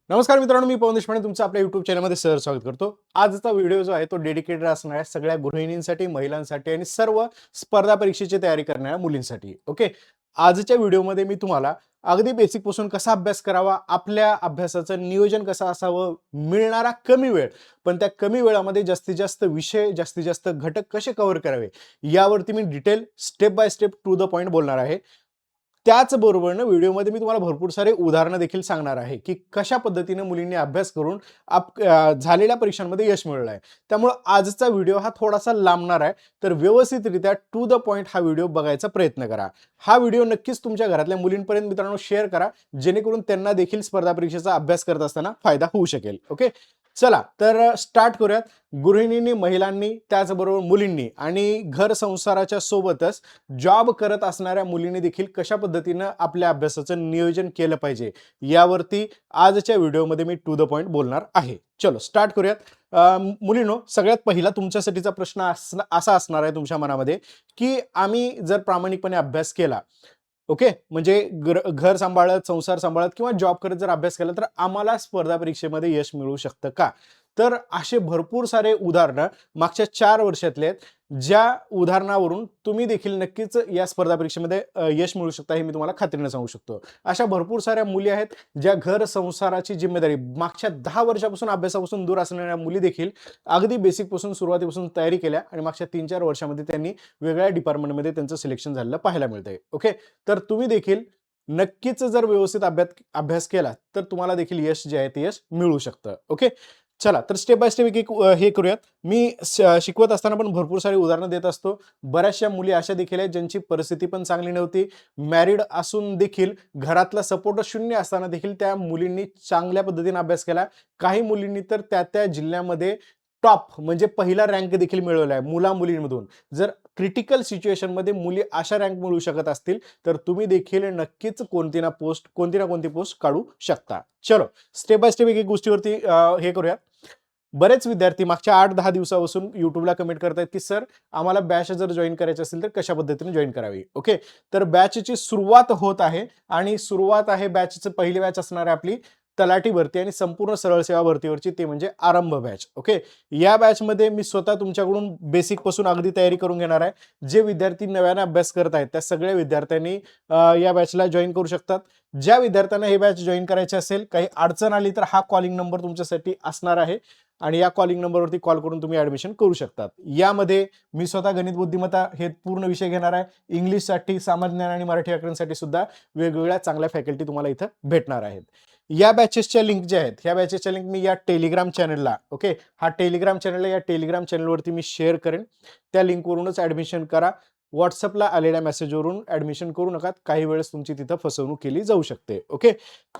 नमस्कार मित्रांनो, मी पवन देशपांडे तुमचं आपल्या YouTube चॅनलमध्ये सहर्ष स्वागत करतो. आजचा व्हिडिओ जो आहे तो डेडिकेटेड असणार आहे सगळ्या गृहिणींसाठी, महिलांसाठी आणि सर्व स्पर्धा परीक्षेची तयारी करणाऱ्या मुलींसाठी. ओके. आजच्या व्हिडिओमध्ये मी तुम्हाला अगदी बेसिक पासून कसा अभ्यास करावा, आपल्या अभ्यासाचं नियोजन कसं असावं, मिळणारा कमी वेळ, पण त्या कमी वेळामध्ये जास्तीत जास्त विषय, जास्तीत जास्त घटक कसे कव्हर करावे, यावरती मी detail step by step to the point बोलणार आहे. त्याचबरोबर व्हिडिओमध्ये मी तुम्हाला भरपूर सारे उदाहरणं देखील सांगणार आहे, की कशा पद्धतीने मुलींनी अभ्यास करून झालेल्या परीक्षांमध्ये यश मिळवलं आहे. त्यामुळे आजचा व्हिडिओ हा थोडासा लांबणार आहे, तर व्यवस्थितरित्या टू द पॉइंट हा व्हिडिओ बघायचा प्रयत्न करा. हा व्हिडिओ नक्कीच तुमच्या घरातल्या मुलींपर्यंत मित्रांनो शेअर करा, जेणेकरून त्यांना देखील स्पर्धा परीक्षेचा अभ्यास करत असताना फायदा होऊ शकेल. ओके. चला तर स्टार्ट करूयात. गृहिणींनी, महिलांनी, त्याचबरोबर मुलींनी आणि घर संसाराच्या सोबतच जॉब करत असणाऱ्या मुलींनी देखील कशा पद्धतीनं आपल्या अभ्यासाचं नियोजन केलं पाहिजे, यावरती आजच्या व्हिडिओमध्ये मी टू द पॉइंट बोलणार आहे. चलो स्टार्ट करूयात. मुलींनो, सगळ्यात पहिला तुमच्यासाठीचा प्रश्न असा असणार आहे तुमच्या मनामध्ये, की आम्ही जर प्रामाणिकपणे अभ्यास केला, ओके, म्हणजे घर सांभाळत, संसार सांभाळत किंवा जॉब करत जर अभ्यास केला, तर आम्हाला स्पर्धा परीक्षेमध्ये यश मिळू शकतं का? तर असे भरपूर सारे उदाहरणं मागच्या 4 वर्षातले आहेत, ज्या उदाहरणावरून तुम्ही देखील नक्कीच या स्पर्धा परीक्षेमध्ये यश मिळवू शकता, हे मी तुम्हाला खात्रीने सांगू शकतो. अशा भरपूर साऱ्या मुली आहेत, ज्या घर संसाराची जिम्मेदारी मागच्या 10 वर्षापासून अभ्यासापासून दूर असणाऱ्या मुली देखील अगदी बेसिकपासून सुरुवातीपासून तयारी केल्या आणि मागच्या 3-4 वर्षामध्ये त्यांनी वेगळ्या डिपार्टमेंटमध्ये त्यांचं सिलेक्शन झालेलं पाहायला मिळतंय. ओके. तर तुम्ही देखील नक्कीच जर व्यवस्थित अभ्यास केला, तर तुम्हाला देखील यश जे आहे ते यश मिळू शकतं. ओके. चला तर स्टेप बाय स्टेप एक हे करूयात. मी शिकवत असताना पण भरपूर सारी उदाहरणं देत असतो. बऱ्याचशा मुली अशा देखील आहेत ज्यांची परिस्थिती पण चांगली नव्हती. मॅरिड असून देखील घरातला सपोर्ट शून्य असताना देखील त्या मुलींनी चांगल्या पद्धतीने अभ्यास केला. काही मुलींनी तर त्या जिल्ह्यामध्ये टॉप म्हणजे पहिला रँक देखील मिळवला आहे मुला-मुलींमधून. जर क्रिटिकल सिच्युएशनमध्ये मुली अशा रँक मिळवू शकत असतील, तर तुम्ही देखील नक्कीच कोणती ना कोणती पोस्ट काढू शकता. चलो स्टेप बाय स्टेप एक-एक गोष्टीवरती हे करूया. बरेच विद्यार्थी मागच्या 8-10 दिवसापासून YouTubeला कमेंट करतायत, की सर आम्हाला बॅच जर जॉइन करायची असेल तर कशा पद्धतीने जॉइन करावी? ओके. तर बॅचची सुरुवात होत आहे आणि सुरुवात आहे बॅचचं पहिली बॅच असणार आहे आपली तलाठी भरती आणि संपूर्ण सरळ सेवा भरतीवरची, ते म्हणजे आरंभ बॅच. ओके. या बॅचमध्ये मी स्वतः तुमच्याकडून बेसिक पासून अगदी तयारी करून घेणार आहे. जे विद्यार्थी नव्याने अभ्यास करत आहेत त्या सगळ्या विद्यार्थ्यांनी या बॅचला जॉइन करू शकतात. ज्या विद्यार्थ्यांना हे बॅच जॉइन करायचे असेल, काही अडचण आली तर हा कॉलिंग नंबर तुमच्यासाठी असणार आहे आणि या कॉलिंग नंबरवरती कॉल करून तुम्ही ॲडमिशन करू शकतात. यामध्ये मी स्वतः गणित बुद्धिमत्ता हे पूर्ण विषय घेणार आहे. इंग्लिशसाठी, सामान्य ज्ञान आणि मराठी व्याकरणसाठी सुद्धा वेगवेगळ्या चांगल्या फॅकल्टी तुम्हाला इथं भेटणार आहेत. या बॅचेसच्या लिंक ज्या आहेत, ह्या बॅचेसच्या लिंक मी या टेलिग्राम चॅनलला, ओके, हा टेलिग्राम चॅनल या टेलिग्राम चॅनलवरती मी शेअर करेन. त्या लिंकवरूनच ॲडमिशन करा. WhatsAppला आलेल्या मेसेजवरून ॲडमिशन करू नका. काही वेळेस तुमची तिथं फसवणूक केली जाऊ शकते. ओके.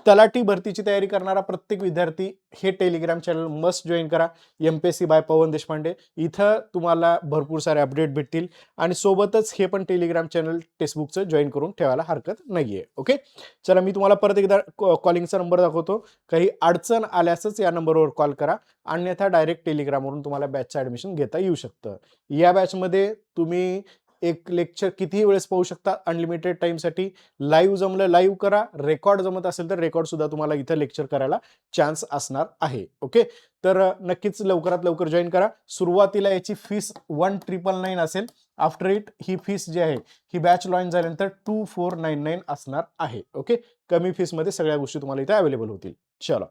तलाठी भरतीची तयारी करणारा प्रत्येक विद्यार्थी हे टेलिग्राम चॅनल मस्ट जॉइन करा. MPSC बाय पवन देशपांडे. इथं तुम्हाला भरपूर सारे अपडेट भेटतील आणि सोबतच हे पण टेलिग्राम चॅनल टेक्स्टबुकचं जॉइन करून ठेवायला हरकत नाहीये. ओके. चला मी तुम्हाला परत एकदा कॉलिंगचा नंबर दाखवतो. काही अडचण आल्यासच या नंबरवर कॉल करा. अन्यथा डायरेक्ट टेलिग्रामवरून तुम्हाला बॅचचं ॲडमिशन घेता येऊ शकतं. या बॅचमध्ये तुम्ही एक लेक्चर कितीही वेळेस पाहू शकता अनलिमिटेड टाइमसाठी. लाईव्ह जमलं लाईव्ह करा, रेकॉर्ड जमत असेल तर रेकॉर्ड सुद्धा तुम्हाला इथं लेक्चर करायला चान्स असणार आहे. ओके. तर नक्कीच लवकरात लवकर जॉईन करा. सुरुवातीला याची फीस 1999 असेल. आफ्टर इट ही फीस जी आहे ही बॅच लॉन्च झाल्यानंतर 2499 असणार आहे. ओके. कमी फीसमध्ये सगळ्या गोष्टी तुम्हाला इथे अवेलेबल होतील. चलो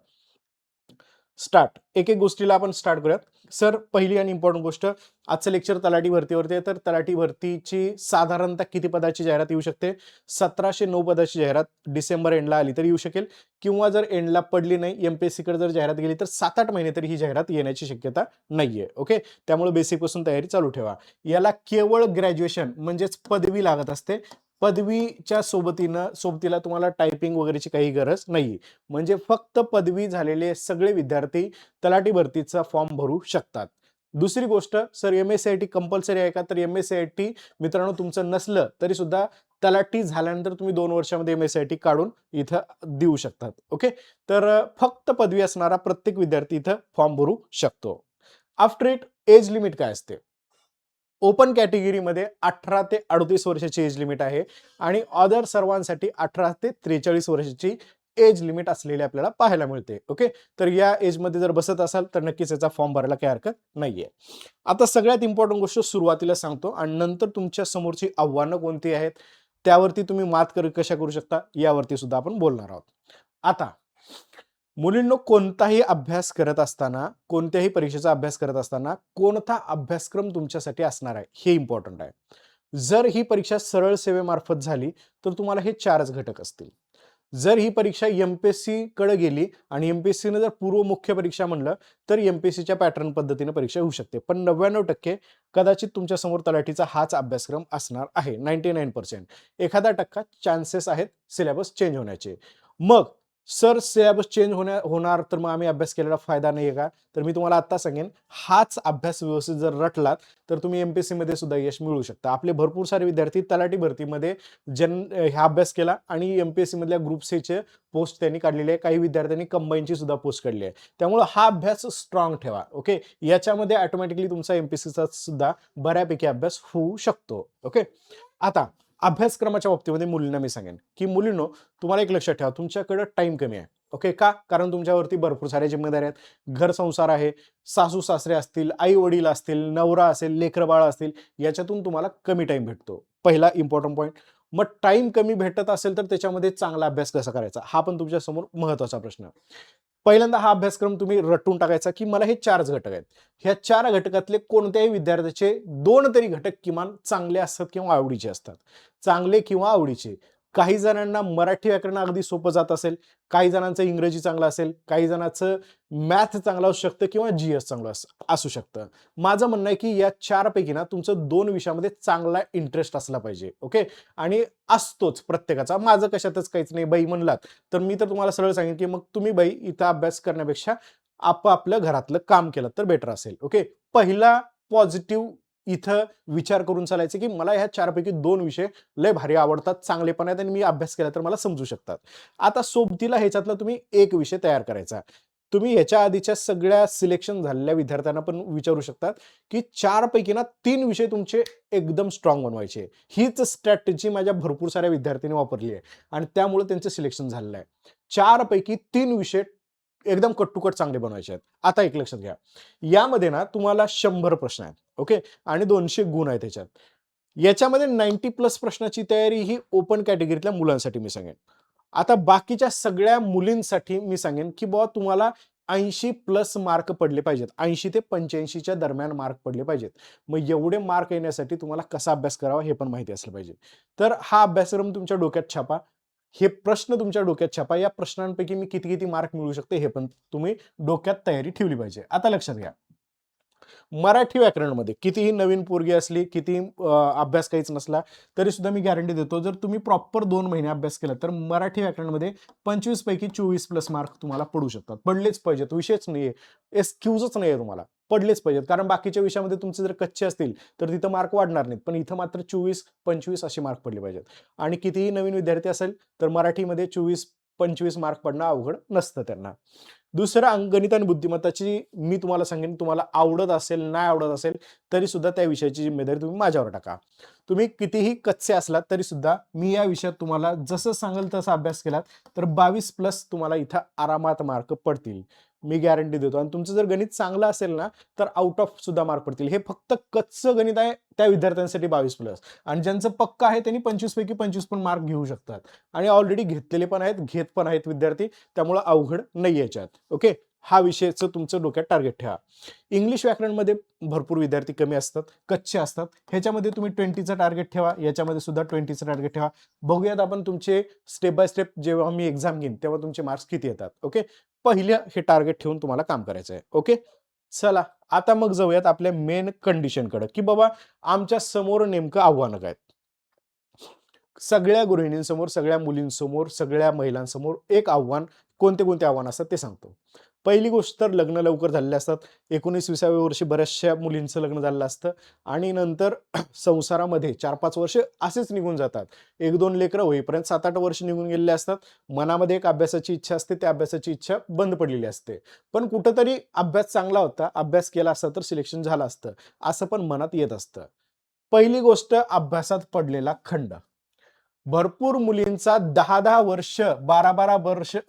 स्टार्ट. एक-एक गोष्टीला आपण स्टार्ट करूयात. सर पहिली आणि इम्पॉर्टंट गोष्ट, आजचं लेक्चर तलाठी भरतीवरती आहे. तर तलाठी भरतीची साधारणतः किती पदाची जाहिरात येऊ शकते? 1709 पदाची जाहिरात डिसेंबर एंडला आली तर येऊ शकेल, किंवा जर एंडला पडली नाही, MPSCकडे जर जाहिरात गेली तर 7-8 महिने तरी ही जाहिरात येण्याची शक्यता नाहीये. ओके. त्यामुळे बेसिकपासून तयारी चालू ठेवा. याला केवळ ग्रॅज्युएशन म्हणजेच पदवी लागत असते. पदवीच्या सोबतीला तुम्हाला टायपिंग वगैरेची काही गरज नाही. म्हणजे फक्त पदवी झालेले सगळे विद्यार्थी तलाठी भरतीचा फॉर्म भरू शकतात. दुसरी गोष्ट, सर MSCIT कंपल्सरी आहे का? तर MSCIT मित्रांनो तुमचं नसलं तरी सुद्धा तलाठी झाल्यानंतर तुम्ही 2 वर्षामध्ये MSCIT काढून इथं देऊ शकतात. ओके. तर फक्त पदवी असणारा प्रत्येक विद्यार्थी इथं फॉर्म भरू शकतो. आफ्टर इट एज लिमिट काय असते? ओपन कॅटेगरीमध्ये 18 ते 38 वर्षाची एज लिमिट आहे आणि अदर सर्वांसाठी 18 ते 43 वर्षाची एज लिमिट असलेली आपल्याला पाहायला मिळते. ओके, तर या एजमध्ये जर बसत असाल तर नक्कीच याचा फॉर्म भरायला काही हरकत नाहीये. आता सगळ्यात इम्पॉर्टंट गोष्ट सुरुवातीला सांगतो आणि नंतर तुमच्या समोरची आव्हानं कोणती आहेत, त्यावरती तुम्ही मात कशा करू शकता यावरती सुद्धा आपण बोलणार आहोत. आता मुलींनो, कोणताही अभ्यास करत असताना, कोणत्याही परीक्षेचा अभ्यास करत असताना कोणता अभ्यासक्रम तुमच्यासाठी असणार आहे हे इम्पॉर्टंट आहे. जर ही परीक्षा सरळ सेवेमार्फत झाली तर तुम्हाला हे 4च घटक असतील. जर ही परीक्षा एम-पी-एस-सी कडे गेली आणि एम-पी-एस-सीने जर पूर्व मुख्य परीक्षा म्हणलं तर एम-पी-एस-सीच्या पॅटर्न पद्धतीने परीक्षा होऊ शकते. पण 99% कदाचित तुमच्या समोर तलाठीचा हाच अभ्यासक्रम असणार आहे. 99% 1% चान्सेस आहेत सिलेबस चेंज होण्याचे. मग सर सिलेबस चेंज होणार तर मग आम्ही अभ्यास केलेला फायदा नाहीये का? तर मी तुम्हाला आता सांगेन, हाच अभ्यास व्यवस्थित जर रटलात तर तुम्ही एम-पी-एस-सी मध्ये सुद्धा यश मिळवू शकता. आपले भरपूर सारे विद्यार्थी तलाठी भरतीमध्ये हा अभ्यास केला आणि एम-पी-एस-सी मधल्या ग्रुप सीचे पोस्ट त्यांनी काढलेली आहे. काही विद्यार्थ्यांनी कंबाईनची सुद्धा पोस्ट काढली आहे. त्यामुळे हा अभ्यास स्ट्रॉंग ठेवा. ओके, याच्यामध्ये ऑटोमॅटिकली तुमचा एम-पी-एस-सीचा सुद्धा बऱ्यापैकी अभ्यास होऊ शकतो. ओके, आता अभ्यासक्रमाच्या बाबतीमध्ये मुलींना मी सांगेन की मुलींनो, तुम्हाला एक लक्षात ठेवा, तुमच्याकडे टाइम कमी आहे. ओके, का? कारण तुमच्यावरती भरपूर साऱ्या जिम्मेदाऱ्या आहेत. घर संसार आहे, सासू सासरे असतील, आई वडील असतील, नवरा असेल, लेकरं बाळ असतील, याच्यातून तुम्हाला कमी टाइम भेटतो. पहिला इम्पॉर्टंट पॉईंट. मग टाइम कमी भेटत असेल तर त्याच्यामध्ये चांगला अभ्यास कसा करायचा, हा पण तुमच्या समोर महत्वाचा प्रश्न. पहिल्यांदा हा अभ्यासक्रम तुम्ही रटून टाकायचा की मला हे 4च घटक आहेत. ह्या 4 घटकातले कोणत्याही विद्यार्थ्याचे 2 तरी घटक किमान चांगले असतात किंवा आवडीचे असतात. चांगले किंवा आवडीचे. काही जणांना मराठी व्याकरण अगदी सोपं जात असेल, काही जणांचं इंग्रजी चांगलं असेल, काही जणांचं मॅथ चांगलं असू शकतं किंवा जी-एस चांगलं असू शकतं. माझं म्हणणं आहे की या 4 पैकी ना तुमचं 2 विषयामध्ये चांगला इंटरेस्ट असला पाहिजे. ओके, आणि असतोच प्रत्येकाचा. माझं कशातच काहीच नाही बाई म्हणलात, तर मी तर तुम्हाला सरळ सांगेन की मग तुम्ही बाई इथं अभ्यास करण्यापेक्षा आपापलं घरातलं काम केलं तर बेटर असेल. ओके, पहिला पॉझिटिव्ह इथं विचार करून चालायचं की मला ह्या 4 पैकी 2 विषय लय भारी आवडतात, चांगले पण आहेत आणि मी अभ्यास केला तर मला समजू शकतात. आता सोबतीला ह्याच्यातला तुम्ही एक विषय तयार करायचा. तुम्ही ह्याच्या आधीच्या सगळ्या सिलेक्शन झालेल्या विद्यार्थ्यांना पण विचारू शकतात की 4 पैकी ना 3 विषय तुमचे एकदम स्ट्रॉंग बनवायचे. हीच स्ट्रॅटेजी माझ्या भरपूर साऱ्या विद्यार्थ्यांनी वापरली आहे आणि त्यामुळे त्यांचं सिलेक्शन झालेलं आहे. 4 पैकी 3 विषय एकदम कट टू कट चांगले बनवायचे आहेत. आता एक लक्षात घ्या, यामध्ये ना तुम्हाला 100 प्रश्न आहेत. ओके, आणि 200 गुण आहेत त्याच्यात. याच्यामध्ये 90+ प्रश्नाची तयारी ही ओपन कॅटेगरीतल्या मुलांसाठी मी सांगेन. आता बाकीच्या सगळ्या मुलींसाठी मी सांगेन की बुवा तुम्हाला 80+ मार्क पडले पाहिजेत. 80 ते 85च्या दरम्यान मार्क पडले पाहिजेत. मग एवढे मार्क येण्यासाठी तुम्हाला कसा अभ्यास करावा हे पण माहिती असलं पाहिजे. तर हा अभ्यासक्रम तुमच्या डोक्यात छापा. हे प्रश्न तुमच्या डोक्यात छापा. या प्रश्नांपैकी मी किती मार्क मिळवू शकते हे पण तुम्ही डोक्यात तयारी ठेवली पाहिजे. आता लक्षात घ्या, मराठी व्याकरणमध्ये कितीही नवीन पोरगी असली, कितीही अभ्यास काहीच नसला, तरी सुद्धा मी गॅरंटी देतो, जर तुम्ही प्रॉपर 2 महिने अभ्यास केला तर मराठी व्याकरणमध्ये 25 पैकी 24+ मार्क तुम्हाला पडू शकतात. पडलेच पाहिजेत, विषयच नाहीये, एक्सक्यूजच नाहीये तुम्हाला. पडलेच पाहिजेत. कारण बाकीच्या विषयामध्ये तुमचे जर कच्चे असतील तर तिथं मार्क वाढणार नाहीत. पण इथं मात्र 24-25 असे मार्क पडले पाहिजेत. आणि कितीही नवीन विद्यार्थी असेल तर मराठीमध्ये 24-25 मार्क पडणं अवघड नसतं त्यांना. दुसरं अंकगणित आणि बुद्धिमत्ताची मी तुम्हाला सांगेन, तुम्हाला आवडत असेल, नाही आवडत असेल, तरी सुद्धा त्या विषयाची जिम्मेदारी तुम्ही माझ्यावर टाका. तुम्ही कितीही कच्चे असलात तरी सुद्धा मी या विषयात तुम्हाला जसं सांगेल तसा अभ्यास केलात तर 22+ तुम्हाला इथं आरामात मार्क पडतील. मी गॅरंटी देतो. आणि तुमचं जर गणित चांगलं असेल ना तर आउट ऑफ सुद्धा मार्क पडतील. हे फक्त कच्चं गणित आहे त्या विद्यार्थ्यांसाठी 22+, आणि ज्यांचं पक्का आहे त्यांनी 25 पैकी 25 पण मार्क घेऊ शकतात. आणि ऑलरेडी घेतलेले पण आहेत, घेत पण आहेत विद्यार्थी, त्यामुळे अवघड नाही याच्यात. ओके, हा विषयचं तुमचं डोक्यात टार्गेट ठेवा. इंग्लिश व्याकरणमध्ये भरपूर विद्यार्थी कमी असतात, कच्चे असतात. ह्याच्यामध्ये तुम्ही 20चं टार्गेट ठेवा, याच्यामध्ये सुद्धा 20चं टार्गेट ठेवा. बघूयात आपण तुमचे स्टेप बाय स्टेप जेव्हा मी एक्झाम घेईन तेव्हा तुमचे मार्क्स किती येतात. ओके, पहिलं हे टार्गेट ठेवून तुम्हाला काम करायचं आहे. ओके, चला आता मग जाऊयात आपल्या मेन कंडिशनकडे की बाबा आमच्या समोर नेमकं आव्हानं काय. सगळ्या गृहिणींसमोर, सगळ्या मुलींसमोर, सगळ्या महिलांसमोर एक आव्हान, कोणते आव्हान असतात ते सांगतो. पहिली गोष्ट तर लग्न लवकर झालेले असतात. 19-20व्या वर्षी बऱ्याचशा मुलींचं लग्न झालेलं असतं आणि नंतर संसारामध्ये 4-5 वर्ष असेच निघून जातात. 1-2 लेकरं होईपर्यंत 7-8 वर्ष निघून गेलेले असतात. मनामध्ये एक अभ्यासाची इच्छा असते, त्या अभ्यासाची इच्छा बंद पडलेली असते. पण कुठेतरी अभ्यास चांगला होता, अभ्यास केला असता तर सिलेक्शन झालं असतं, असं पण मनात येत असतं. पहिली गोष्ट, अभ्यासात पडलेला खंड. भरपूर मुलींचा 10-10 वर्ष, 12-12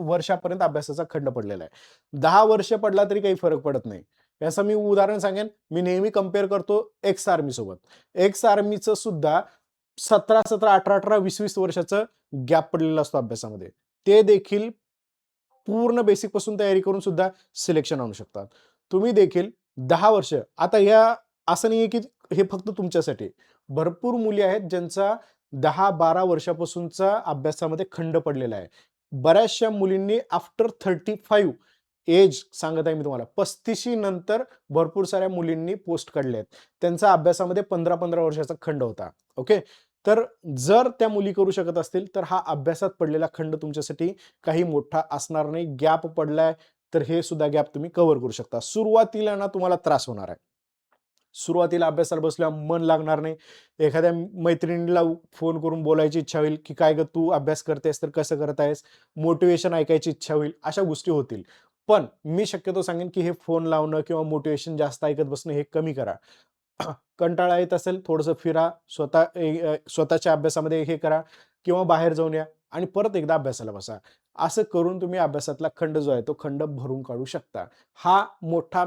वर्षापर्यंत अभ्यासाचा खंड पडलेला आहे. 10 वर्ष पडला तरी काही फरक पडत नाही. याचं मी उदाहरण सांगेन, मी नेहमी कंपेअर करतो एक्स आर्मी सोबत. एक्स आर्मीचं सुद्धा 17-17, 18-18, 20-20 वर्षाचं गॅप पडलेला असतो अभ्यासामध्ये. ते देखील पूर्ण बेसिक पासून तयारी करून सुद्धा सिलेक्शन आणू शकतात. तुम्ही देखील 10 वर्ष, आता या असं नाहीये की हे फक्त तुमच्यासाठी. भरपूर मुली आहेत ज्यांचा 10-12 वर्षापासूनचा अभ्यासामध्ये खंड पडलेला आहे. बऱ्याचशा मुलींनी आफ्टर 35 एज सांगत आहे मी तुम्हाला, 35 नंतर भरपूर साऱ्या मुलींनी पोस्ट काढले आहेत. त्यांचा अभ्यासामध्ये 15-15 वर्षाचा खंड होता. ओके. तर जर त्या मुली करू शकत असतील तर हा अभ्यासात पडलेला खंड तुमच्यासाठी काही मोठा असणार नाही. गॅप पडलाय तर हे सुद्धा गॅप तुम्ही कव्हर करू शकता. सुरुवातीला ना तुम्हाला त्रास होणार आहे. सुरुवातीला अभ्यासाला बसल्यावर मन लागणार नाही. एखाद्या मैत्रिणीला फोन करून बोलायची इच्छा होईल, की "काय गं तू अभ्यास करतेस तर कसं करत आहेस?" मोटिव्हेशन ऐकायची इच्छा होईल. अशा गोष्टी होतील. पण मी शक्यतो सांगेन, की हे फोन लावणं किंवा मोटिव्हेशन जास्त ऐकत बसणं हे कमी करा. कंटाळा येत असेल थोडंसं फिरा, स्वतःच्या अभ्यासामध्ये हे करा किंवा बाहेर जाऊन या आणि परत एकदा अभ्यासाला बसा. असं करून तुम्ही अभ्यासातला खंड जो आहे तो खंड भरून काढू शकता. हा मोठा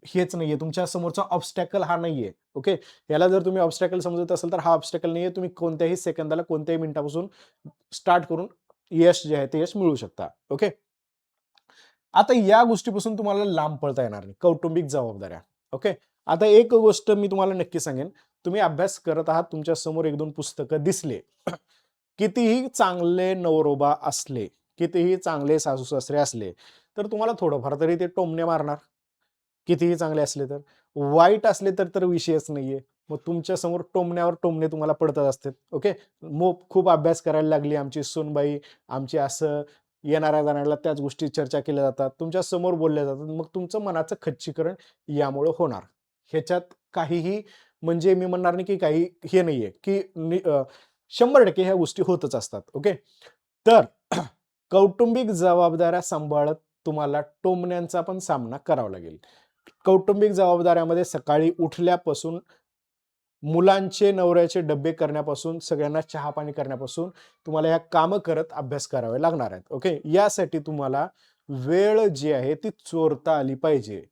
हेच नाहीये, तुमच्या समोरचा ऑब्स्टॅकल हा नाहीये. ओके. याला जर तुम्ही ऑब्स्टॅकल समजत असाल तर हा ऑब्स्टॅकल नाहीये. तुम्ही कोणत्याही सेकंदाला, कोणत्याही मिनिटापासून स्टार्ट करून यश जे आहे ते यश मिळवू शकता. ओके. आता या गोष्टीपासून तुम्हाला लांब पळता येणार नाही. कौटुंबिक जबाबदाऱ्या. ओके. आता एक गोष्ट मी तुम्हाला नक्की सांगेन. तुम्ही अभ्यास करत आहात, तुमच्या समोर 1-2 पुस्तकं दिसले. कितीही चांगले नवरोबा असले, कितीही चांगले सासू-सासरे असले, तर तुम्हाला थोडंफार तरी ते टोमणे मारणार. कितीही चांगले असले तर. वाईट असले तर विषयच नाहीये. मग तुमच्या समोर टोमण्यावर टोमणे तुम्हाला पडतच असतात. ओके. मग खूप अभ्यास करायला लागली आमची सूनबाई, आमची असं येणाऱ्या-जाणाऱ्याला त्याच गोष्टी चर्चा केल्या जातात. तुमच्या समोर बोलल्या जातात. मग तुमचं मनाचं खच्चीकरण यामुळे होणार. ह्याच्यात काहीही म्हणजे मी म्हणणार नाही की काही हे नाहीये, की 100% ह्या गोष्टी होतच असतात. ओके. तर कौटुंबिक जबाबदाऱ्या सांभाळत तुम्हाला टोमण्यांचा पण सामना करावा लागेल. कौटुंबिक जबाबदाऱ्यामध्ये सकाळी उठल्यापासून मुलांचे, नवऱ्याचे डब्बे करण्यापासून, सगळ्यांना चहा-पाणी करण्यापासून तुम्हाला ह्या कामं करत अभ्यास करावे लागणार आहेत. ओके. यासाठी तुम्हाला वेळ जी आहे ती चोरता आली पाहिजे.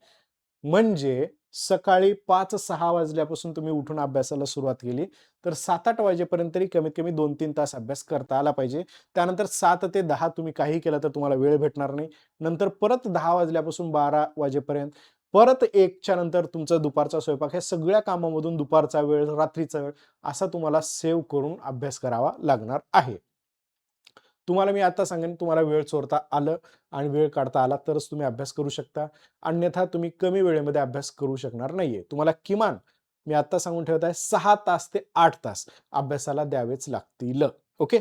म्हणजे सकाळी 5-6 वाजल्यापासून तुम्ही उठून अभ्यासाला सुरुवात केली, तर 7-8 वाजेपर्यंत तरी कमीत कमी 2-3 तास अभ्यास करता आला पाहिजे. त्यानंतर 7 ते 10 तुम्ही काही केलं तर तुम्हाला वेळ भेटणार नाही. नंतर परत 10 वाजल्यापासून 12 वाजेपर्यंत, परत 1च्या नंतर तुमचा दुपारचा स्वयंपाक, ह्या सगळ्या कामामधून दुपारचा वेळ, रात्रीचा वेळ असा तुम्हाला सेव्ह करून अभ्यास करावा लागणार आहे. तुम्हाला मी आता सांगेन, तुम्हाला वेळ चोरता आलं आणि वेळ काढता आला तरच तुम्ही अभ्यास करू शकता. अन्यथा तुम्ही कमी वेळेमध्ये अभ्यास करू शकणार नाहीये. तुम्हाला किमान मी आता सांगून ठेवत आहे 6 तास ते 8 तास अभ्यासाला द्यावेच लागतील. ओके.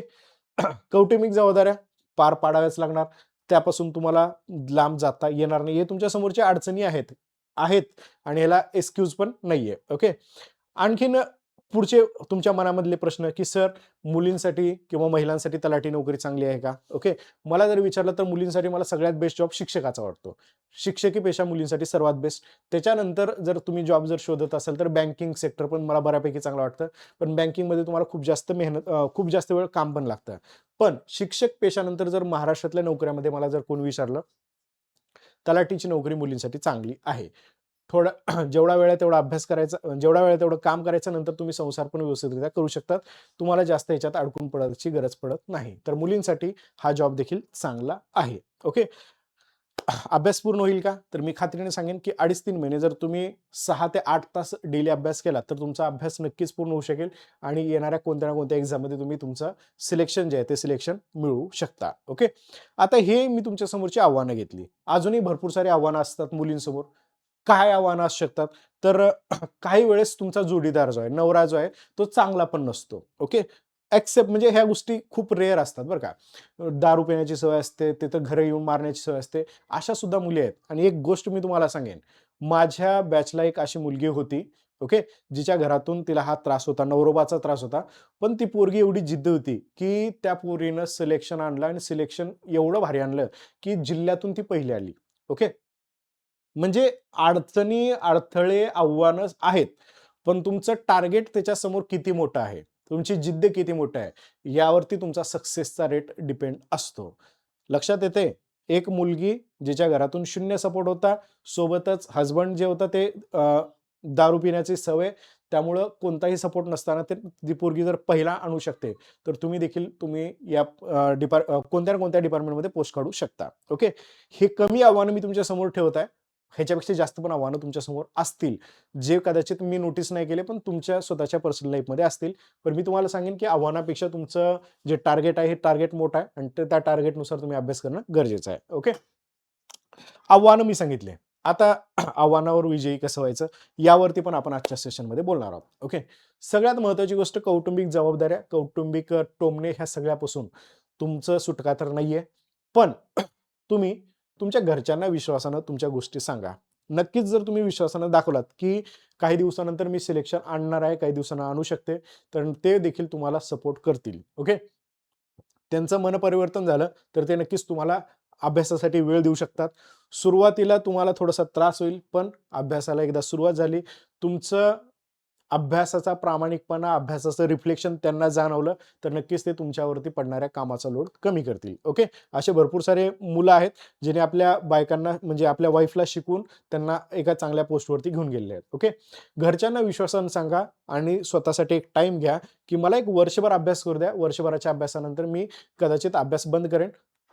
कौटुंबिक जबाबदाऱ्या पार पाडाव्याच लागणार. त्यापासून तुम्हाला लांब जाता येणार नाही. हे तुमच्या समोरच्या अडचणी आहेत. आहेत आणि ह्याला एक्सक्यूज पण नाहीये. ओके. आणखीन पुढचे तुमच्या मनामधले प्रश्न, की सर मुलींसाठी किंवा महिलांसाठी तलाठी नोकरी चांगली आहे का? ओके. मला जर विचारलं तर मुलींसाठी मला सगळ्यात बेस्ट जॉब शिक्षकाचा वाटतो. शिक्षकी पेशा मुलींसाठी सर्वात बेस्ट. त्याच्यानंतर जर तुम्ही जॉब जर शोधत असाल तर बँकिंग सेक्टर पण मला बऱ्यापैकी चांगलं वाटतं. पण बँकिंगमध्ये तुम्हाला खूप जास्त मेहनत, खूप जास्त वेळ काम पण लागतं. पण शिक्षक पेशानंतर जर महाराष्ट्रातल्या नोकऱ्यामध्ये मला जर कोणी विचारलं, तलाठीची नोकरी मुलींसाठी चांगली आहे. थोडा जेवढा वेळ आहे तेवढा अभ्यास करायचा, जेवढा वेळ आहे तेवढं काम करायचं, नंतर तुम्ही संसार पण व्यवस्थितरित्या करू शकतात. तुम्हाला जास्त ह्याच्यात अडकून पडायची गरज पडत नाही. तर मुलींसाठी हा जॉब देखील चांगला आहे. ओके. अभ्यास पूर्ण होईल का? तर मी खात्रीने सांगेन, की 2.5-3 महिने जर तुम्ही 6 ते 8 तास डेली अभ्यास केला, तर तुमचा अभ्यास नक्कीच पूर्ण होऊ शकेल आणि येणाऱ्या कोणत्या ना कोणत्या एक्झाममध्ये तुम्ही तुमचं सिलेक्शन जे आहे ते सिलेक्शन मिळवू शकता. ओके. आता हे मी तुमच्या समोरची आव्हानं घेतली. अजूनही भरपूर सारी आव्हानं असतात मुलींसमोर. काय आव्हानं असू शकतात? तर काही वेळेस तुमचा जोडीदार जो आहे, नवरा जो आहे, तो चांगला पण नसतो. ओके. एक्सेप्ट म्हणजे ह्या गोष्टी खूप रेअर असतात बरं का. दारू पिण्याची सवय असते, तिथं घरी येऊन मारण्याची सवय असते. अशा सुद्धा मुली आहेत. आणि एक गोष्ट मी तुम्हाला सांगेन, माझ्या बॅचला एक अशी मुलगी होती, ओके, जिच्या घरातून तिला हा त्रास होता, नवरोबाचा त्रास होता. पण ती पोरगी एवढी जिद्द होती, की त्या पोरीनं सिलेक्शन आणलं आणि सिलेक्शन एवढं भारी आणलं, की जिल्ह्यातून ती पहिली आली. ओके. म्हणजे अडचणी, अडथळे, आव्हानं आहेत. पण तुमचं टार्गेट त्याच्यासमोर किती मोठं आहे. तुमची जिद्द किती मोठी आहे यावरती तुमचा सक्सेसचा रेट डिपेंड असतो. लक्षात येते? एक मुलगी जिच्या घरातून शून्य सपोर्ट होता, सोबतच हसबंड जे होतं ते दारू पिण्याची सवय, त्यामुळं कोणताही सपोर्ट नसताना ते ती पोरगी जर पहिला आणू शकते, तर तुम्ही देखील तुम्ही या कोणत्या ना कोणत्या डिपार्टमेंटमध्ये पोस्ट काढू शकता. ओके. हे कमी आव्हानं मी तुमच्या समोर ठेवत आहे. ह्याच्यापेक्षा जास्त पण आव्हानं तुमच्या समोर असतील, जे कदाचित मी नोटीस नाही केले, पण तुमच्या स्वतःच्या पर्सनल लाईफमध्ये असतील. पण मी तुम्हाला सांगेन, की आव्हानापेक्षा तुमचं जे टार्गेट आहे, हे टार्गेट मोठं आहे आणि त्या टार्गेटनुसार तुम्ही अभ्यास करणं गरजेचं आहे. ओके. आव्हानं मी सांगितले. आता आव्हानावर विजयी कसं व्हायचं यावरती पण आपण आजच्या सेशनमध्ये बोलणार आहोत. ओके. सगळ्यात महत्त्वाची गोष्ट कौटुंबिक जबाबदाऱ्या, कौटुंबिक टोमणे ह्या सगळ्यापासून तुमचं सुटका तर नाहीये. पण तुम्ही तुमच्या घरच्यांना विश्वासानं तुमच्या गोष्टी सांगा. नक्कीच जर तुम्ही विश्वासानं दाखवलात, की काही दिवसानंतर मी सिलेक्शन आणणार आहे, काही दिवसांना आणू शकते, तर ते देखील तुम्हाला सपोर्ट करतील. ओके. त्यांचं मनपरिवर्तन झालं, तर ते नक्कीच तुम्हाला अभ्यासासाठी वेळ देऊ शकतात. सुरुवातीला तुम्हाला थोडासा त्रास होईल, पण अभ्यासाला एकदा सुरुवात झाली, तुमचं अभ्यासाचा प्रामाणिकपणा, अभ्यासाचं रिफ्लेक्शन त्यांना जाणवलं, तर नक्कीच ते तुमच्यावरती पडणाऱ्या कामाचा लोड कमी करतील. ओके. असे भरपूर सारे मुलं आहेत, जिने आपल्या बायकांना म्हणजे आपल्या वाईफला शिकवून त्यांना एका चांगल्या पोस्टवरती घेऊन गेलेले आहेत. ओके. घरच्यांना विश्वासानं सांगा आणि स्वतःसाठी एक टाईम घ्या, की मला एक वर्षभर अभ्यास करू द्या. वर्षभराच्या अभ्यासानंतर मी कदाचित अभ्यास बंद करेन.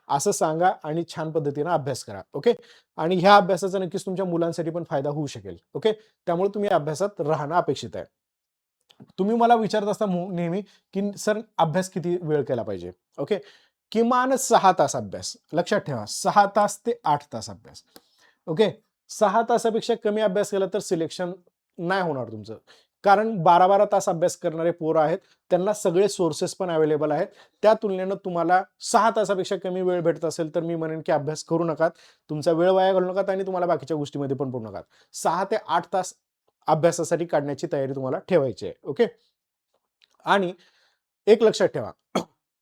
असं सांगा आणि छान पद्धतीनं अभ्यास करा. ओके. आणि ह्या अभ्यासाचा नक्कीच तुमच्या मुलांसाठी पण फायदा होऊ शकेल. ओके. त्यामुळे तुम्ही अभ्यासात राहणं अपेक्षित आहे. तुम्ही मला विचारत असता नेहमी, की सर अभ्यास किती वेळ केला पाहिजे? ओके. किमान 6 तास अभ्यास. लक्षात ठेवा 6 तास ते 8 तास अभ्यास. ओके. 6 तासापेक्षा कमी अभ्यास केला तर सिलेक्शन नाही होणार तुमचं. कारण 12-12 तास अभ्यास करणारे पोरं आहेत. त्यांना सगळे सोर्सेस पण अवेलेबल आहेत. त्या तुलनेनं तुम्हाला 6 तासापेक्षा कमी वेळ भेटत असेल, तर मी म्हणेन की अभ्यास करू नका. तुमचा वेळ वाया घालवू नका आणि तुम्हाला बाकीच्या गोष्टीमध्ये पण पडू नका. 6 ते 8 तास अभ्यासासाठी काढण्याची तयारी तुम्हाला ठेवायची आहे. ओके. आणि एक लक्षात ठेवा,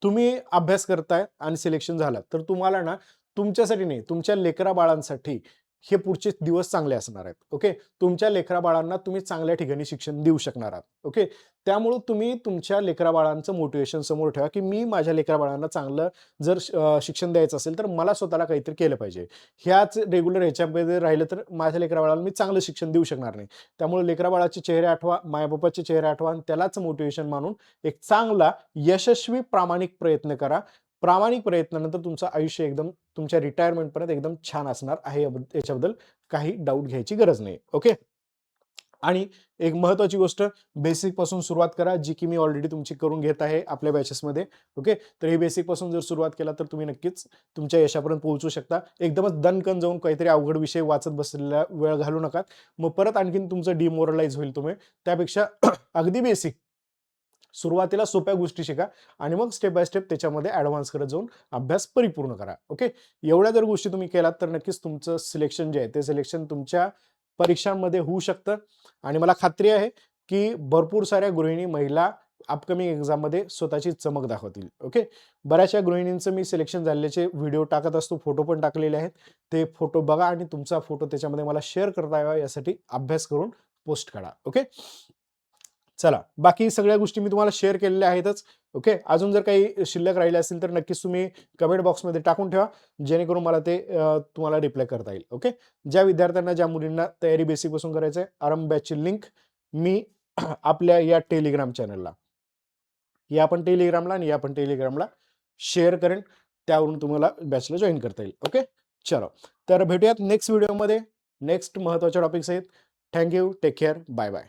तुम्ही अभ्यास करताय आणि सिलेक्शन झालं, तर तुम्हाला ना तुमच्यासाठी नाही, तुमच्या लेकरा-बाळांसाठी हे पुढचे दिवस चांगले असणार आहेत. ओके. तुमच्या लेकरा-बाळांना तुम्ही चांगल्या ठिकाणी शिक्षण देऊ शकणार आहात. ओके. त्यामुळे तुम्ही तुमच्या लेकरा-बाळांचं मोटिव्हेशन समोर ठेवा, की मी माझ्या लेकरा-बाळांना चांगलं जर शिक्षण द्यायचं असेल, तर मला स्वतःला काहीतरी केलं पाहिजे. ह्याच रेग्युलर ह्याच्यामध्ये राहिलं, तर माझ्या लेकरा-बाळाला मी चांगलं शिक्षण देऊ शकणार नाही. त्यामुळे लेकरा-बाळाचे चेहरे आठवा, माय-बापाचे चेहरे आठवा आणि त्यालाच मोटिव्हेशन मानून एक चांगला, यशस्वी, प्रामाणिक प्रयत्न करा. प्रामाणिक प्रयत्नानंतर तुमचं आयुष्य एकदम तुमच्या रिटायरमेंटपर्यंत एकदम छान असणार आहे. याच्याबद्दल काही डाऊट घ्यायची गरज नाही. ओके. आणि एक महत्त्वाची गोष्ट, बेसिकपासून सुरुवात करा, जी की मी ऑलरेडी तुमची करून घेत आहे आपल्या बॅचेसमध्ये. ओके. तर हे बेसिकपासून जर सुरुवात केला, तर तुम्ही नक्कीच तुमच्या यशापर्यंत पोहोचू शकता. एकदमच दणकन जाऊन काहीतरी अवघड विषय वाचत बसलेला वेळ घालवू नका. मग परत आणखीन तुमचं डिमोरलाइज होईल तुम्ही. त्यापेक्षा अगदी बेसिक सुरुवातीला सोप्या गोष्टी शिका आणि मग स्टेप बाय स्टेप त्याच्यामध्ये ॲडव्हान्स करत जाऊन अभ्यास परिपूर्ण करा. ओके. एवढ्या जर गोष्टी तुम्ही केलात, तर नक्कीच तुमचं सिलेक्शन जे आहे, ते सिलेक्शन तुमच्या परीक्षांमध्ये होऊ शकतं आणि मला खात्री आहे, की भरपूर साऱ्या गृहिणी महिला अपकमिंग एक्झाममध्ये स्वतःची चमक दाखवतील. ओके. बऱ्याचशा गृहिणींचं मी सिलेक्शन झाल्याचे व्हिडिओ टाकत असतो, फोटो पण टाकलेले आहेत. ते फोटो बघा आणि तुमचा फोटो त्याच्यामध्ये मला शेअर करता यावा यासाठी अभ्यास करून पोस्ट करा. ओके. चला, बाकी सगळ्या गोष्टी मी तुम्हाला शेअर केलेल्या आहेतच. ओके. अजून जर काही शिल्लक राहिले असतील, तर नक्कीच तुम्ही कमेंट बॉक्समध्ये टाकून ठेवा, जेणेकरून मला ते तुम्हाला रिप्लाय करता येईल. ओके. ज्या विद्यार्थ्यांना, ज्या मुलींना तयारी बेसिकपासून करायचं आहे, आरंभ बॅचची लिंक मी आपल्या या टेलिग्राम चॅनलला, या पण टेलिग्रामला आणि या पण टेलिग्रामला शेअर करेन. त्यावरून तुम्हाला बॅचला जॉइन करता येईल. ओके. चलो, तर भेटूयात नेक्स्ट व्हिडिओमध्ये नेक्स्ट महत्त्वाच्या टॉपिक्स आहेत. Thank you. Take care. Bye bye.